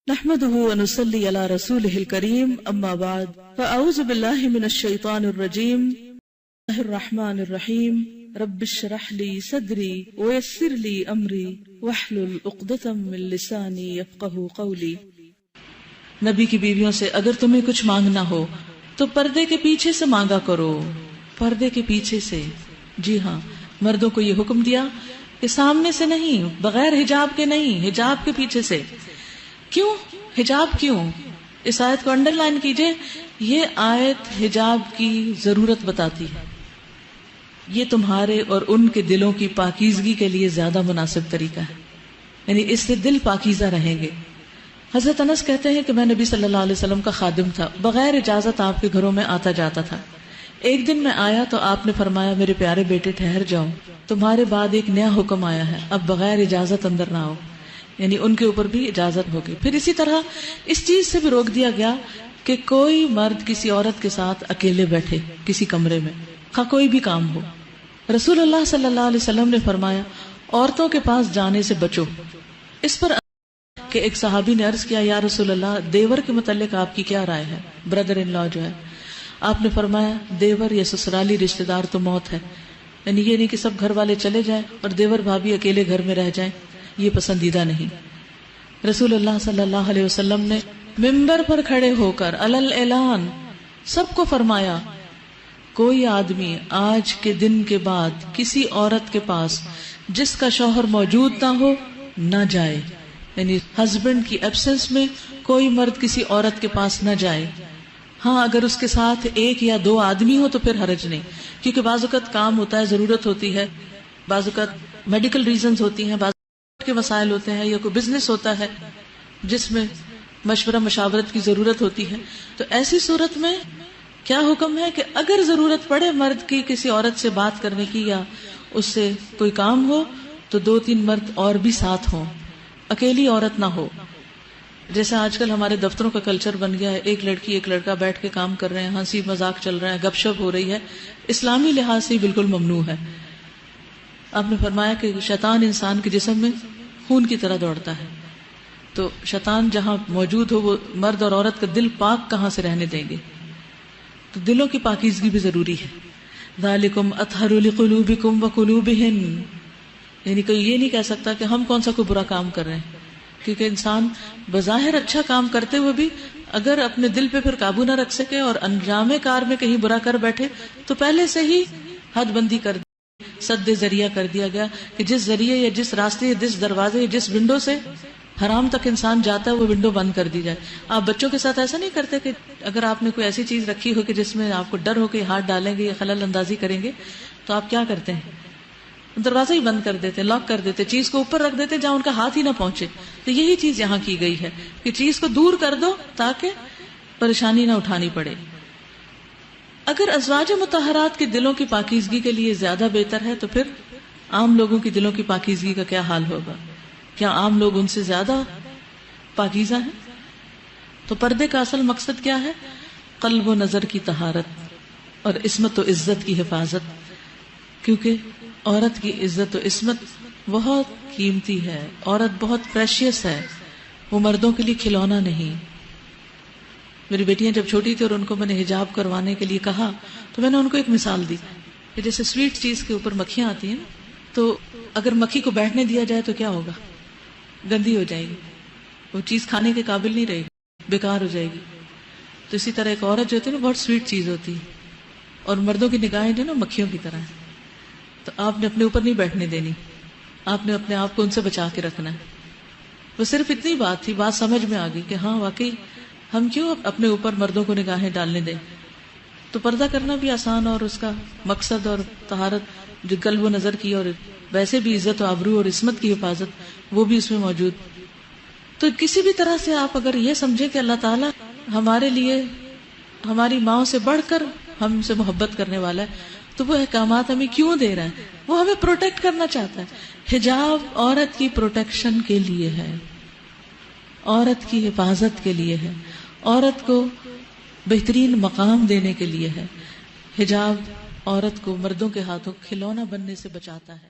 نحمده ونصلي على رسوله الكريم اما بعد فاعوذ بالله من الشيطان الرجيم بسم الله الرحمن الرحيم رب اشرح لي صدري ويسر لي امري واحلل عقدة من لساني يفقهوا قولي۔ نبی کی بیویوں سے اگر تمہیں کچھ مانگنا ہو تو پردے کے پیچھے سے مانگا کرو، پردے کے پیچھے سے۔ جی ہاں، مردوں کو یہ حکم دیا کہ سامنے سے نہیں، بغیر حجاب کے نہیں، حجاب کے پیچھے سے۔ کیوں حجاب؟ کیوں؟ اس آیت کو انڈر لائن کیجئے، یہ آیت حجاب کی ضرورت بتاتی ہے۔ یہ تمہارے اور ان کے دلوں کی پاکیزگی کے لیے زیادہ مناسب طریقہ ہے، یعنی اس سے دل پاکیزہ رہیں گے۔ حضرت انس کہتے ہیں کہ میں نبی صلی اللہ علیہ وسلم کا خادم تھا، بغیر اجازت آپ کے گھروں میں آتا جاتا تھا۔ ایک دن میں آیا تو آپ نے فرمایا میرے پیارے بیٹے ٹھہر جاؤ، تمہارے بعد ایک نیا حکم آیا ہے، اب بغیر اجازت اندر نہ آؤ، یعنی ان کے اوپر بھی اجازت ہوگی۔ پھر اسی طرح اس چیز سے بھی روک دیا گیا کہ کوئی مرد کسی عورت کے ساتھ اکیلے بیٹھے کسی کمرے میں، خواہ کوئی بھی کام ہو۔ رسول اللہ صلی اللہ علیہ وسلم نے فرمایا عورتوں کے پاس جانے سے بچو۔ اس پر کہ ایک صحابی نے عرض کیا یا رسول اللہ، دیور کے متعلق آپ کی کیا رائے ہے؟ بردر ان لا جو ہے۔ آپ نے فرمایا دیور یا سسرالی رشتہ دار تو موت ہے، یعنی یہ نہیں کہ سب گھر والے چلے جائیں اور دیور بھابھی اکیلے گھر میں رہ جائیں، یہ پسندیدہ نہیں۔ رسول اللہ صلی اللہ علیہ وسلم نے ممبر پر کھڑے ہو کر علل اعلان سب کو فرمایا کوئی آدمی آج کے دن کے بعد کسی عورت کے پاس جس کا شوہر موجود نہ ہو نہ جائے، یعنی ہسبینڈ کی ایبسنس میں کوئی مرد کسی عورت کے پاس نہ جائے۔ ہاں اگر اس کے ساتھ ایک یا دو آدمی ہو تو پھر حرج نہیں، کیونکہ بعض اوقات کام ہوتا ہے، ضرورت ہوتی ہے، بعض اوقات میڈیکل ریزنز ہوتی ہیں، بعض کے مسائل ہوتے ہیں، یا کوئی بزنس ہوتا ہے جس میں مشورہ مشاورت کی ضرورت ہوتی ہے۔ تو ایسی صورت میں کیا حکم ہے کہ اگر ضرورت پڑے مرد کی کسی عورت سے بات کرنے کی یا اس سے کوئی کام ہو تو دو تین مرد اور بھی ساتھ ہوں، اکیلی عورت نہ ہو۔ جیسے آج کل ہمارے دفتروں کا کلچر بن گیا ہے، ایک لڑکی ایک لڑکا بیٹھ کے کام کر رہے ہیں، ہنسی مذاق چل رہا ہے، گپ شپ ہو رہی ہے، اسلامی لحاظ سے بالکل ممنوع ہے۔ آپ نے فرمایا کہ شیطان انسان کے جسم میں خون کی طرح دوڑتا ہے، تو شیطان جہاں موجود ہو وہ مرد اور عورت کا دل پاک کہاں سے رہنے دیں گے؟ تو دلوں کی پاکیزگی بھی ضروری ہے۔ ذالکم اطہر لقلوبکم وقلوبہن، یعنی کوئی یہ نہیں کہہ سکتا کہ ہم کون سا کوئی برا کام کر رہے ہیں، کیونکہ انسان بظاہر اچھا کام کرتے ہوئے بھی اگر اپنے دل پہ پھر قابو نہ رکھ سکے اور انجام کار میں کہیں برا کر بیٹھے تو پہلے سے ہی حد بندی کر سد ذریعہ کر دیا گیا کہ جس ذریعے یا جس راستے یا جس دروازے یا جس ونڈو سے حرام تک انسان جاتا ہے وہ ونڈو بند کر دی جائے۔ آپ بچوں کے ساتھ ایسا نہیں کرتے کہ اگر آپ نے کوئی ایسی چیز رکھی ہو کہ جس میں آپ کو ڈر ہو کہ ہاتھ ڈالیں گے یا خلل اندازی کریں گے تو آپ کیا کرتے ہیں؟ دروازہ ہی بند کر دیتے، لاک کر دیتے، چیز کو اوپر رکھ دیتے جہاں ان کا ہاتھ ہی نہ پہنچے۔ تو یہی چیز یہاں کی گئی ہے کہ چیز کو دور کر دو تاکہ پریشانی نہ اٹھانی پڑے۔ اگر ازواج مطہرات کے دلوں کی پاکیزگی کے لیے زیادہ بہتر ہے تو پھر عام لوگوں کی دلوں کی پاکیزگی کا کیا حال ہوگا؟ کیا عام لوگ ان سے زیادہ پاکیزہ ہیں؟ تو پردے کا اصل مقصد کیا ہے؟ قلب و نظر کی طہارت اور عصمت و عزت کی حفاظت، کیونکہ عورت کی عزت و عصمت بہت قیمتی ہے، عورت بہت پریشیس ہے، وہ مردوں کے لیے کھلونا نہیں۔ میری بیٹیاں جب چھوٹی تھی اور ان کو میں نے حجاب کروانے کے لیے کہا تو میں نے ان کو ایک مثال دی کہ جیسے سویٹ چیز کے اوپر مکھیاں آتی ہیں تو اگر مکھی کو بیٹھنے دیا جائے تو کیا ہوگا؟ گندی ہو جائے گی، وہ چیز کھانے کے قابل نہیں رہے گی، بیکار ہو جائے گی۔ تو اسی طرح ایک عورت جو ہوتی ہے نا بہت سویٹ چیز ہوتی ہے، اور مردوں کی نگاہیں جو نا مکھیوں کی طرح ہیں، تو آپ نے اپنے اوپر نہیں بیٹھنے دینی، آپ نے اپنے آپ کو ان سے بچا کے رکھنا ہے۔ وہ صرف اتنی بات تھی، بات سمجھ میں آ گئی کہ ہاں واقعی ہم کیوں اپنے اوپر مردوں کو نگاہیں ڈالنے دیں۔ تو پردہ کرنا بھی آسان اور اس کا مقصد اور طہارت جو قلب و نظر کی اور ویسے بھی عزت و آبرو اور عصمت کی حفاظت وہ بھی اس میں موجود۔ تو کسی بھی طرح سے آپ اگر یہ سمجھیں کہ اللہ تعالیٰ ہمارے لیے ہماری ماں سے بڑھ کر ہم سے محبت کرنے والا ہے تو وہ احکامات ہمیں کیوں دے رہا ہے؟ وہ ہمیں پروٹیکٹ کرنا چاہتا ہے۔ حجاب عورت کی پروٹیکشن کے لیے ہے، عورت کی حفاظت کے لیے ہے، عورت کو بہترین مقام دینے کے لیے ہے۔ حجاب عورت کو مردوں کے ہاتھوں کھلونا بننے سے بچاتا ہے۔